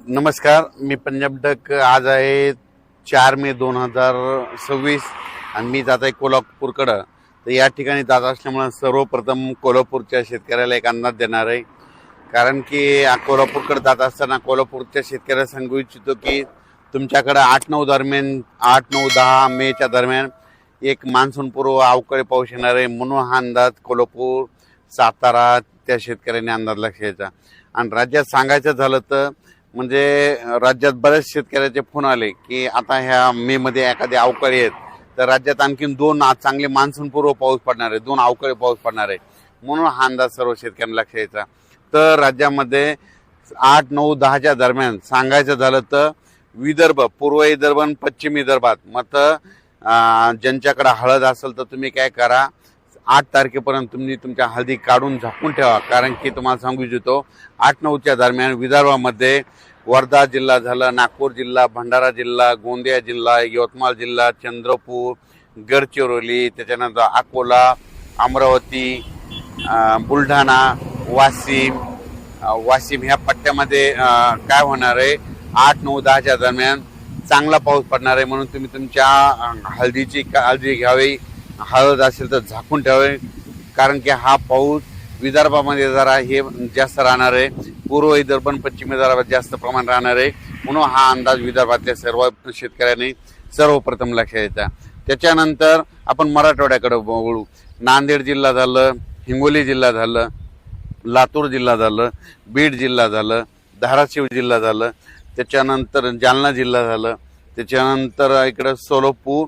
नमस्कार, मी पंजाब डक. आज आहे 4 मे 2026 आणि मी जात आहे कोल्हापूरकडं. तर या ठिकाणी जात असल्यामुळे सर्वप्रथम कोल्हापूरच्या शेतकऱ्याला एक अंदाज देणार आहे. कारण की कोल्हापूरकडे जात असताना कोल्हापूरच्या शेतकऱ्याला सांगू इच्छितो की तुमच्याकडं 8-9 दरम्यान 8-9-10 मेच्या दरम्यान एक मान्सूनपूर्व अवकाळी पाऊस येणार आहे. म्हणून हा अंदाज कोल्हापूर, सातारा त्या शेतकऱ्यांनी अंदाज लक्षात घ्यायचा. आणि राज्यात सांगायचं झालं तर म्हणजे राज्यात बऱ्याच शेतकऱ्याचे फोन आले की आता ह्या मे मध्ये एखादी अवकाळी आहेत तर राज्यात आणखीन 2 चांगले मान्सूनपूर्व पाऊस पडणार आहे, 2 अवकाळी पाऊस पडणार आहे. म्हणून हा अंदाज सर्व शेतकऱ्यांना लक्षात घ्यायचा. तर राज्यामध्ये 8-9-10च्या दरम्यान सांगायचं झालं तर विदर्भ, पूर्व विदर्भ आणि पश्चिम विदर्भात मग ज्यांच्याकडे हळद असेल तर तुम्ही काय करा, 8 तारखेपर्यंत तुम्ही तुमच्या हळदी काढून झाकून ठेवा. कारण की तुम्हाला सांगू इच्छितो 8-9च्या दरम्यान विदर्भामध्ये वर्धा जिल्हा झालं, नागपूर जिल्हा, भंडारा जिल्हा, गोंदिया जिल्हा, यवतमाळ जिल्हा, चंद्रपूर, गडचिरोली, त्याच्यानंतर अकोला, अमरावती, बुलढाणा, वाशिम ह्या पट्ट्यामध्ये काय होणार आहे, 8-9-10च्या दरम्यान चांगला पाऊस पडणार आहे. म्हणून तुम्ही तुमच्या हळदीची काळजी घ्यावी. हळद असेल तर झाकून ठेवावे. कारण की हा पाऊस विदर्भामध्ये जरा हे जास्त राहणार आहे, पूर्व विदर्भ आणि पश्चिम विदर्भात जास्त प्रमाण राहणार आहे. म्हणून हा अंदाज विदर्भातल्या सर्व शेतकऱ्यांनी सर्वप्रथम लक्षात घ्यायचा. त्याच्यानंतर आपण मराठवाड्याकडे वळू. नांदेड जिल्हा झालं, हिंगोली जिल्हा झालं, लातूर जिल्हा झालं, बीड जिल्हा झालं, धाराशिव जिल्हा झालं, त्याच्यानंतर जालना जिल्हा झालं, त्याच्यानंतर इकडं सोलापूर,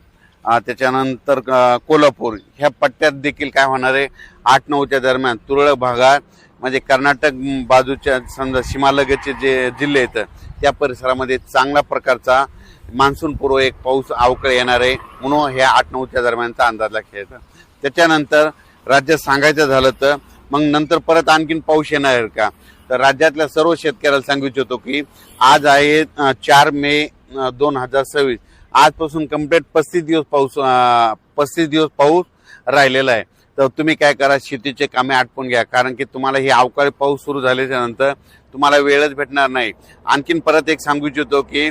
त्याच्यानंतर कोल्हापूर ह्या पट्ट्यात देखील काय होणार आहे, 8-9च्या दरम्यान तुरळक भागात म्हणजे कर्नाटक बाजूच्या समजा सीमालगतचे जे जिल्हे आहेत त्या परिसरामध्ये चांगल्या प्रकारचा मान्सूनपूर्व एक पाऊस अवकाळी येणार आहे. म्हणून ह्या 8-9च्या दरम्यानचा अंदाज लक्षात घ्यायचा. त्याच्यानंतर राज्यात सांगायचं झालं तर मग नंतर परत आणखीन पाऊस येणार आहे का, तर राज्यातल्या सर्व शेतकऱ्याला सांगू इच्छितो की आज आहे 4 मे 2026. आजपासून कंप्लीट 35 दिवस पाऊस राहिलेला आहे. तर तुम्ही काय करा, शेतीचे कामे आटपून घ्या. कारण की तुम्हाला ही अवकाळी पाऊस सुरू झाल्याच्या नंतर तुम्हाला वेळच भेटणार नाही. आणखीन परत एक सांगू इच्छितो की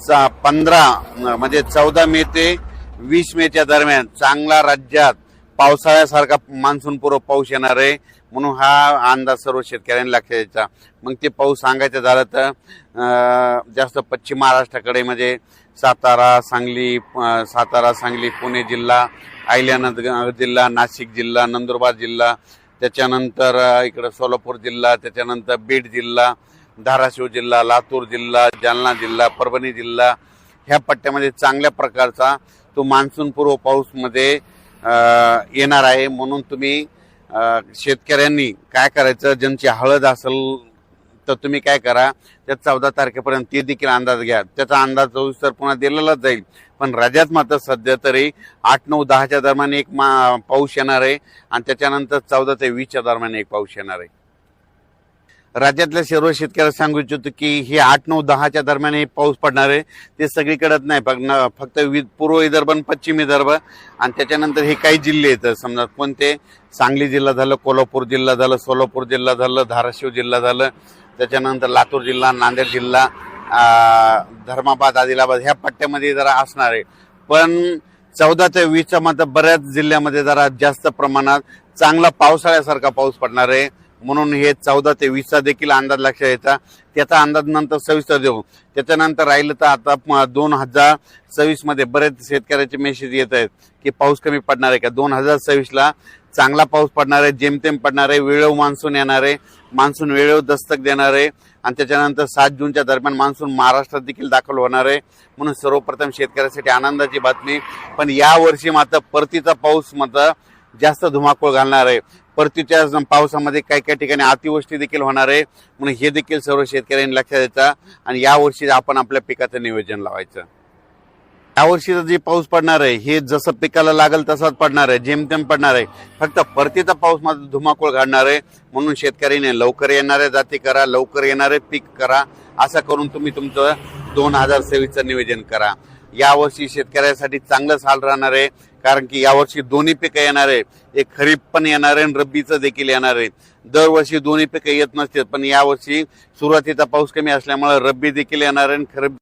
14 मे ते 20 मेच्या दरम्यान चांगला राज्यात पावसाळ्यासारखा मान्सूनपूर्व पाऊस येणार आहे. म्हणून हा अंदाज सर्व शेतकऱ्यांनी लक्षात द्यायचा. मग ते पाऊस सांगायचं झालं तर जास्त पश्चिम महाराष्ट्राकडे म्हणजे सातारा, सांगली, पुणे जिल्हा, अहिल्यानगर जिल्हा, नाशिक जिल्हा, नंदुरबार जिल्हा, त्याच्यानंतर इकडं सोलापूर जिल्हा, त्याच्यानंतर बीड जिल्हा, धाराशिव जिल्हा, लातूर जिल्हा, जालना जिल्हा, परभणी जिल्हा ह्या पट्ट्यामध्ये चांगल्या प्रकारचा तो मान्सूनपूर्व पाऊस मध्ये येणार आहे. म्हणून तुम्ही शेतकऱ्यांनी काय करायचं, ज्यांची हळद असेल तर तुम्ही काय करा, त्या 14 तारखेपर्यंत ते देखील अंदाज घ्या. त्याचा अंदाज 24 पुन्हा दिलेलाच जाईल. पण राज्यात मात्र सध्या तरी 8-9-10च्या दरम्यान एक पाऊस येणार आहे आणि त्याच्यानंतर 14 ते 20च्या दरम्यान एक पाऊस येणार आहे. राज्यातल्या सर्व शेतकऱ्याला सांगू इच्छितो की हे 8-9-10च्या दरम्यान हे पाऊस पडणार आहे. ते सगळीकडेच नाही, फक्त पूर्व विदर्भ आणि पश्चिम विदर्भ आणि त्याच्यानंतर हे काही जिल्हे आहेत. समजा कोणते, सांगली जिल्हा झालं, कोल्हापूर जिल्हा झालं, सोलापूर जिल्हा झालं, धाराशिव जिल्हा झालं, त्याच्यानंतर लातूर जिल्हा, नांदेड जिल्हा, धर्माबाद, आदिलाबाद ह्या पट्ट्यामध्ये जरा असणार आहे. पण 14 ते 20च्या मात्र बऱ्याच जिल्ह्यामध्ये जरा जास्त प्रमाणात चांगला पावसाळ्यासारखा पाऊस पडणार आहे. म्हणून हे 14 ते 20चा देखील अंदाज लक्षात घ्यायचा. त्याचा अंदाज नंतर सविस्तर देऊ. त्याच्यानंतर राहिलं तर आता 2026 मध्ये बरेच शेतकऱ्याचे मेसेज येत आहेत की पाऊस कमी पडणार आहे का. 2026ला चांगला पाऊस पडणार आहे, जेमतेम पडणार आहे, वेळेवर मान्सून येणार आहे, मान्सून वेळेवर दस्तक देणार आहे आणि त्याच्यानंतर 7 जूनच्या दरम्यान मान्सून महाराष्ट्रात देखील दाखल होणार आहे. म्हणून सर्वप्रथम शेतकऱ्यासाठी आनंदाची बातमी. पण या वर्षी मात्र परतीचा पाऊस मात्र जास्त धुमाकूळ घालणार आहे. परतीच्या पावसामध्ये काही काही ठिकाणी अतिवृष्टी देखील होणार आहे. म्हणून हे देखील सर्व शेतकऱ्यांनी लक्षात द्यायचं आणि यावर्षी आपण आपल्या पिकाचं नियोजन लावायचं. यावर्षीचा जे पाऊस पडणार आहे हे जसं पिकाला लागेल तसाच पडणार आहे, जेमतेम पडणार आहे. फक्त परतीचा पाऊस मात्र धुमाकूळ घालणार आहे. म्हणून शेतकऱ्यांनी लवकर येणाऱ्या जाती करा, लवकर येणारे पीक करा. असं करून तुम्ही तुमचं 2026चं नियोजन करा. यावर्षी शेतकऱ्यासाठी चांगलं साल राहणार आहे. कारण की यावर्षी दोन्ही पिकं येणार आहे, एक खरीप पण येणार आहे आणि रब्बीचं देखील येणार आहे. दरवर्षी दोन्ही पिकं येत नसते, पण यावर्षी सुरुवातीचा पाऊस कमी असल्यामुळे रब्बी देखील येणार आहे आणि खरीप